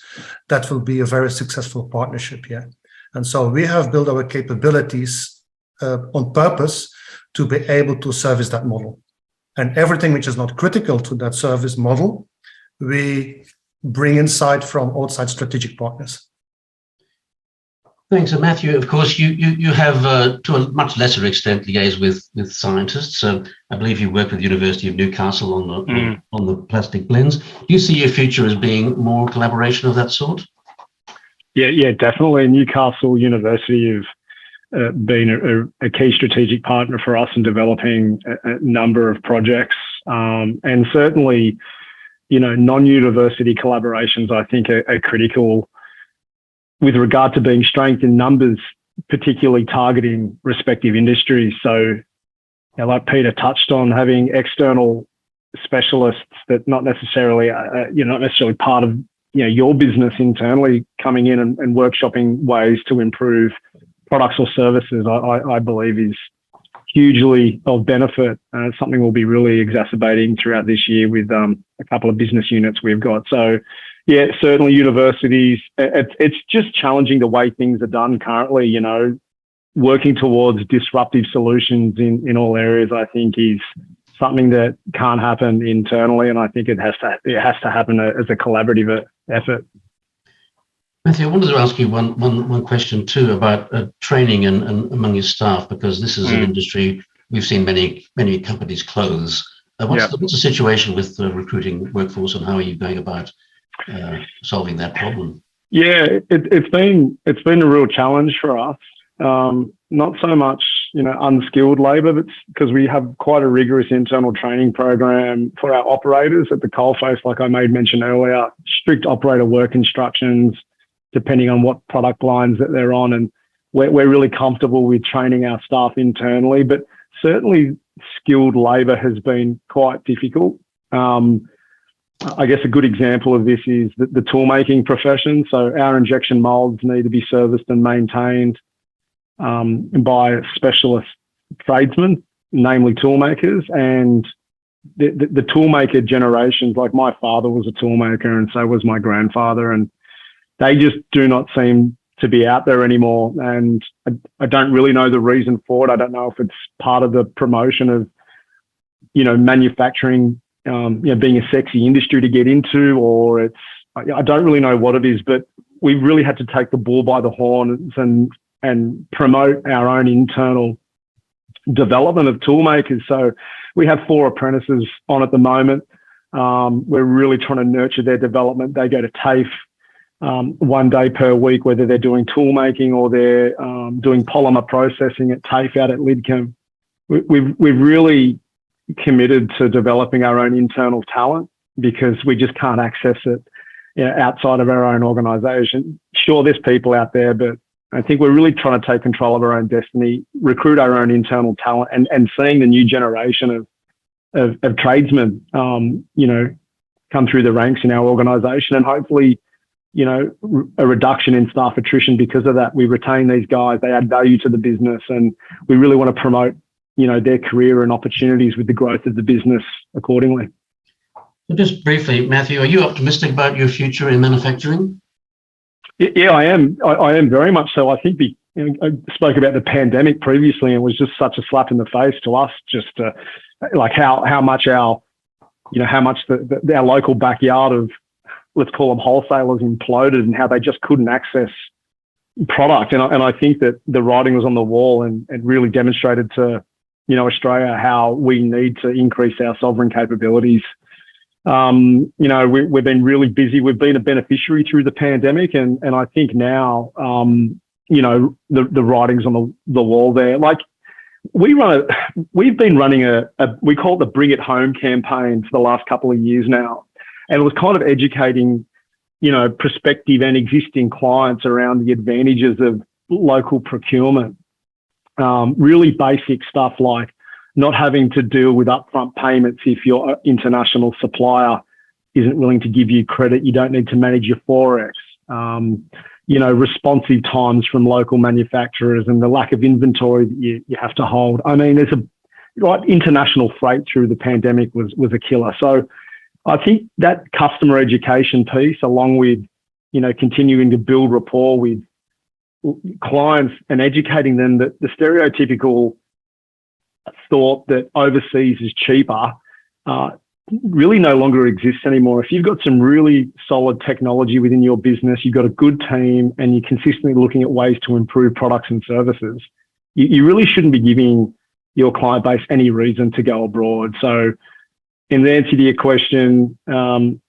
that will be a very successful partnership. Yeah. And so we have built our capabilities on purpose to be able to service that model. And everything which is not critical to that service model, we bring insight from outside strategic partners. Thanks. And Matthew, of course, you have, to a much lesser extent, liaised with scientists. So I believe you work with the University of Newcastle on the plastic blends. Do you see your future as being more collaboration of that sort? Yeah, definitely. Newcastle University have been a key strategic partner for us in developing a number of projects. And certainly, non-university collaborations, I think, are critical with regard to being strength in numbers, particularly targeting respective industries. So, like Peter touched on, having external specialists that not necessarily part of your business internally coming in and workshopping ways to improve products or services, I believe is hugely of benefit. Something we'll be really exacerbating throughout this year with a couple of business units we've got. So, yeah, certainly universities, it's just challenging the way things are done currently, working towards disruptive solutions in all areas, I think is something that can't happen internally. And I think it has to happen as a collaborative effort. Matthew, I wanted to ask you one question too about training and among your staff, because this is an industry we've seen many companies close. What's the situation with the recruiting workforce, and how are you going about solving that problem? Yeah, it's been a real challenge for us. Not so much unskilled labour, but because we have quite a rigorous internal training program for our operators at the coalface, like I made mention earlier, strict operator work instructions depending on what product lines that they're on, and we're really comfortable with training our staff internally. But certainly skilled labour has been quite difficult. I guess a good example of this is the toolmaking profession. So our injection moulds need to be serviced and maintained by specialist tradesmen, namely toolmakers. And the toolmaker generations, like my father was a toolmaker and so was my grandfather, and they just do not seem to be out there anymore. And I don't really know the reason for it. I don't know if it's part of the promotion of, manufacturing, being a sexy industry to get into, or I don't really know what it is, but we really had to take the bull by the horns and promote our own internal development of toolmakers. So we have 4 apprentices on at the moment. We're really trying to nurture their development. They go to TAFE 1 day per week, whether they're doing toolmaking or they're doing polymer processing at TAFE out at Lidcombe. We've really committed to developing our own internal talent because we just can't access it outside of our own organisation. Sure, there's people out there, but I think we're really trying to take control of our own destiny, recruit our own internal talent, and seeing the new generation of tradesmen, come through the ranks in our organisation, and hopefully, a reduction in staff attrition because of that. We retain these guys; they add value to the business, and we really want to promote, their career and opportunities with the growth of the business accordingly. Just briefly, Matthew, are you optimistic about your future in manufacturing? Yeah, I am. I am very much so. I think I spoke about the pandemic previously, and it was just such a slap in the face to us, just like how much our local backyard of, let's call them wholesalers, imploded, and how they just couldn't access product. And I think that the writing was on the wall and really demonstrated to Australia how we need to increase our sovereign capabilities. We've been really busy. We've been a beneficiary through the pandemic, and I think now, the writing's on the wall there. Like we've been running we call it the Bring It Home campaign for the last couple of years now, and it was kind of educating, prospective and existing clients around the advantages of local procurement. Really basic stuff like not having to deal with upfront payments if your international supplier isn't willing to give you credit. You don't need to manage your forex. Responsive times from local manufacturers and the lack of inventory that you have to hold. I mean, international freight through the pandemic was a killer. So I think that customer education piece, along with, continuing to build rapport with clients and educating them that the stereotypical thought that overseas is cheaper really no longer exists anymore. If you've got some really solid technology within your business, you've got a good team, and you're consistently looking at ways to improve products and services, you really shouldn't be giving your client base any reason to go abroad. So in the answer to your question,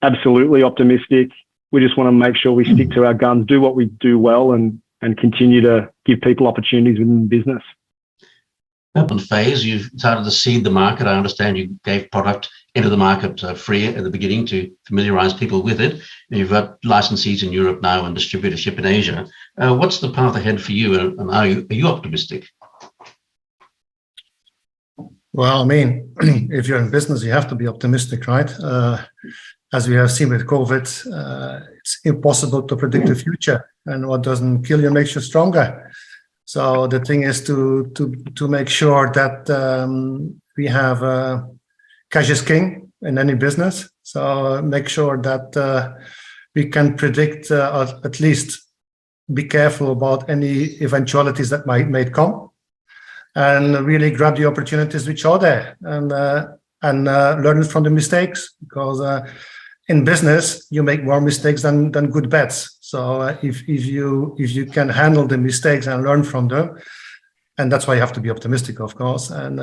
absolutely optimistic. We just want to make sure we stick to our guns, do what we do well, and continue to give people opportunities within the business. Open phase, you've started to seed the market. I understand you gave product into the market free at the beginning to familiarize people with it. And you've got licensees in Europe now and distributorship in Asia. What's the path ahead for you, and are you optimistic? Well, I mean, if you're in business, you have to be optimistic, right? As we have seen with COVID, it's impossible to predict the future, and what doesn't kill you makes you stronger. So the thing is to make sure that we have cash is king in any business. So make sure that we can predict, or at least be careful about any eventualities that may come, and really grab the opportunities which are there, and learn from the mistakes, because in business you make more mistakes than good bets. So if you can handle the mistakes and learn from them, and that's why you have to be optimistic, of course, and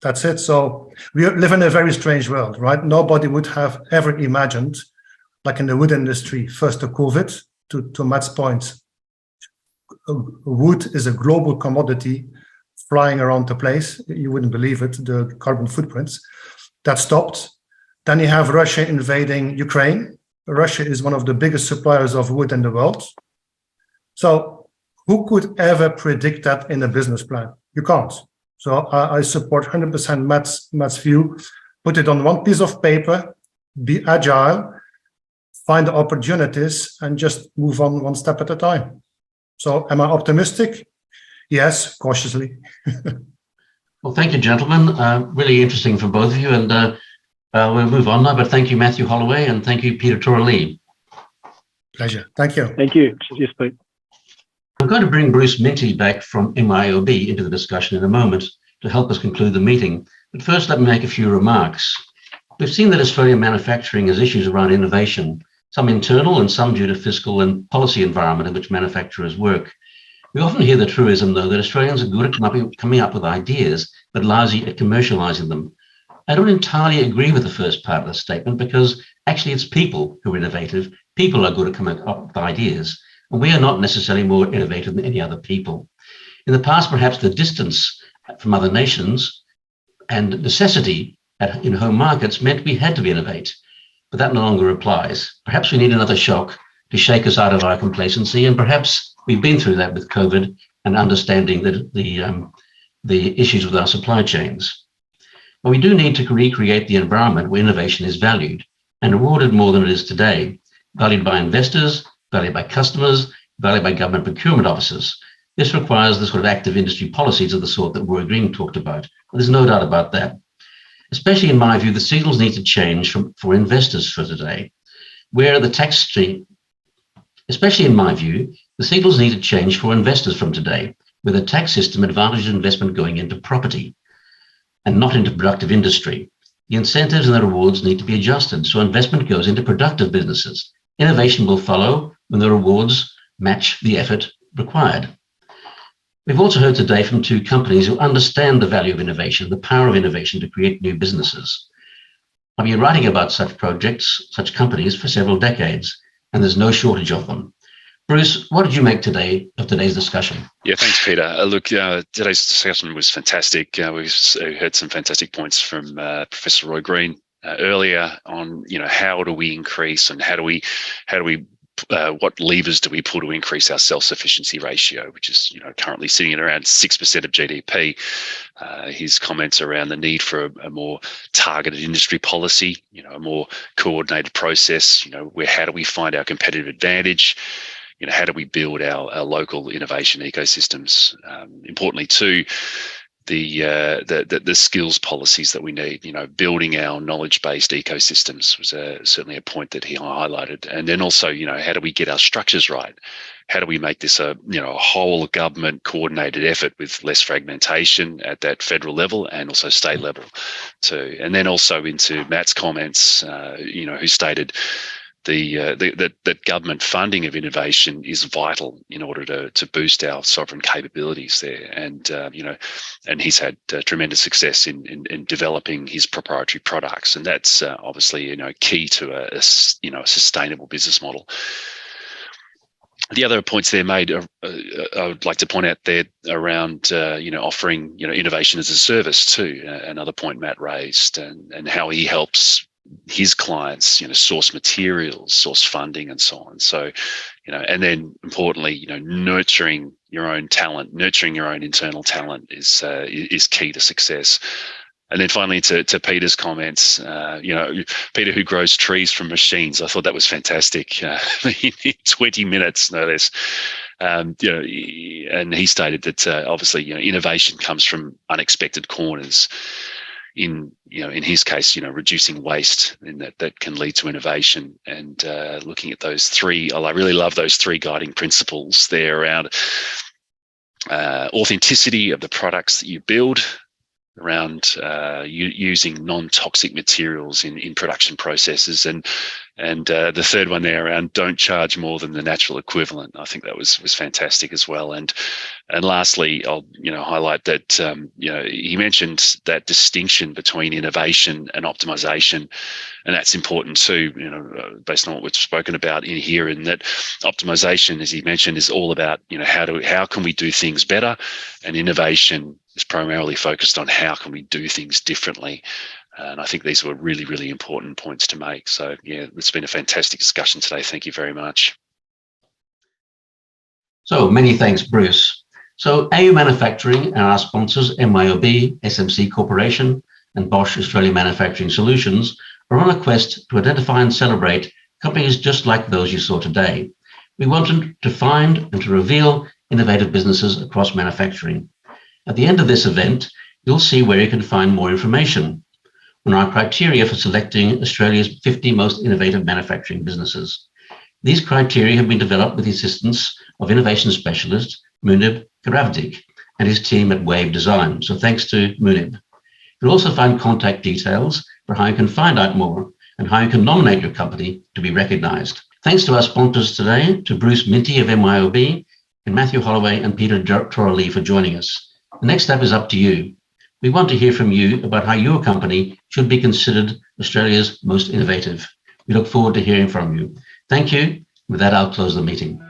that's it. So we live in a very strange world, right? Nobody would have ever imagined, like in the wood industry, first the COVID, to Matt's point, wood is a global commodity flying around the place. You wouldn't believe it, the carbon footprints. That stopped. Then you have Russia invading Ukraine. Russia is one of the biggest suppliers of wood in the world. So who could ever predict that in a business plan? You can't. So I support 100% Matt's view. Put it on one piece of paper, be agile, find the opportunities, and just move on one step at a time. So am I optimistic? Yes, cautiously. Well, thank you, gentlemen. Really interesting for both of you. And we'll move on now, but thank you, Matthew Holloway, and thank you, Peter Roberts. Pleasure. Thank you. Thank you. Yes, Pete. I'm going to bring Bruce Minty back from MYOB into the discussion in a moment to help us conclude the meeting. But first, let me make a few remarks. We've seen that Australian manufacturing has issues around innovation, some internal and some due to fiscal and policy environment in which manufacturers work. We often hear the truism, though, that Australians are good at coming up with ideas, but lousy at commercialising them. I don't entirely agree with the first part of the statement, because actually it's people who are innovative. People are good at coming up with ideas, and we are not necessarily more innovative than any other people. In the past, perhaps the distance from other nations and necessity in home markets meant we had to innovate, but that no longer applies. Perhaps we need another shock to shake us out of our complacency, and perhaps we've been through that with COVID and understanding that the issues with our supply chains. But we do need to recreate the environment where innovation is valued and rewarded more than it is today, valued by investors, valued by customers, valued by government procurement officers. This requires the sort of active industry policies of the sort that Roy Green talked about. There's no doubt about that. Especially in my view, the signals need to change for investors for today. Where the tax stream, especially in my view, the signals need to change for investors from today, where the tax system advantages investment going into property and not into productive industry. The incentives and the rewards need to be adjusted so investment goes into productive businesses. Innovation will follow when the rewards match the effort required. We've also heard today from two companies who understand the value of innovation, the power of innovation to create new businesses. I've been writing about such projects, such companies for several decades, and there's no shortage of them. Bruce, what did you make today of today's discussion? Yeah, thanks, Peter. Look, today's discussion was fantastic. We heard some fantastic points from Professor Roy Green earlier on. How do we increase, and how do we what levers do we pull to increase our self-sufficiency ratio, which is currently sitting at around 6% of GDP. His comments around the need for a more targeted industry policy, a more coordinated process. How do we find our competitive advantage? How do we build our local innovation ecosystems? Importantly, too, the skills policies that we need. Building our knowledge-based ecosystems was certainly a point that he highlighted. And then also, how do we get our structures right? How do we make this a whole government coordinated effort with less fragmentation at that federal level and also state level too? And then also into Matt's comments, who stated that government funding of innovation is vital in order to boost our sovereign capabilities there. And and he's had tremendous success in developing his proprietary products, and that's obviously key to a sustainable business model. The other points there made, I would like to point out there around, offering, innovation as a service too. Another point Matt raised, and how he helps his clients, source materials, source funding, and so on. So, and then importantly, nurturing your own talent, nurturing your own internal talent is key to success. And then finally, to Peter's comments, Peter, who grows trees from machines, I thought that was fantastic. In 20 minutes, no less. And he stated that obviously, innovation comes from unexpected corners. In his case, reducing waste, and that can lead to innovation. And looking at those three, I really love those three guiding principles there around authenticity of the products that you build, around using non-toxic materials in production processes, and the third one there around don't charge more than the natural equivalent. I think that was fantastic as well. And lastly, I'll highlight that he mentioned that distinction between innovation and optimization, and that's important too. Based on what we've spoken about in here, and that optimization, as he mentioned, is all about how can we do things better, and innovation is primarily focused on how can we do things differently. And I think these were really, really important points to make. So, yeah, it's been a fantastic discussion today. Thank you very much. So many thanks, Bruce. So AU Manufacturing and our sponsors, MYOB, SMC Corporation, and Bosch Australia Manufacturing Solutions, are on a quest to identify and celebrate companies just like those you saw today. We wanted to find and to reveal innovative businesses across manufacturing. At the end of this event, you'll see where you can find more information on our criteria for selecting Australia's 50 most innovative manufacturing businesses. These criteria have been developed with the assistance of innovation specialist Munib Karavdik and his team at Wave Design. So thanks to Munib. You'll also find contact details for how you can find out more and how you can nominate your company to be recognized. Thanks to our sponsors today, to Bruce Minty of MYOB, and Matthew Holloway and Peter Torley for joining us. The next step is up to you. We want to hear from you about how your company should be considered Australia's most innovative. We look forward to hearing from you. Thank you. With that, I'll close the meeting.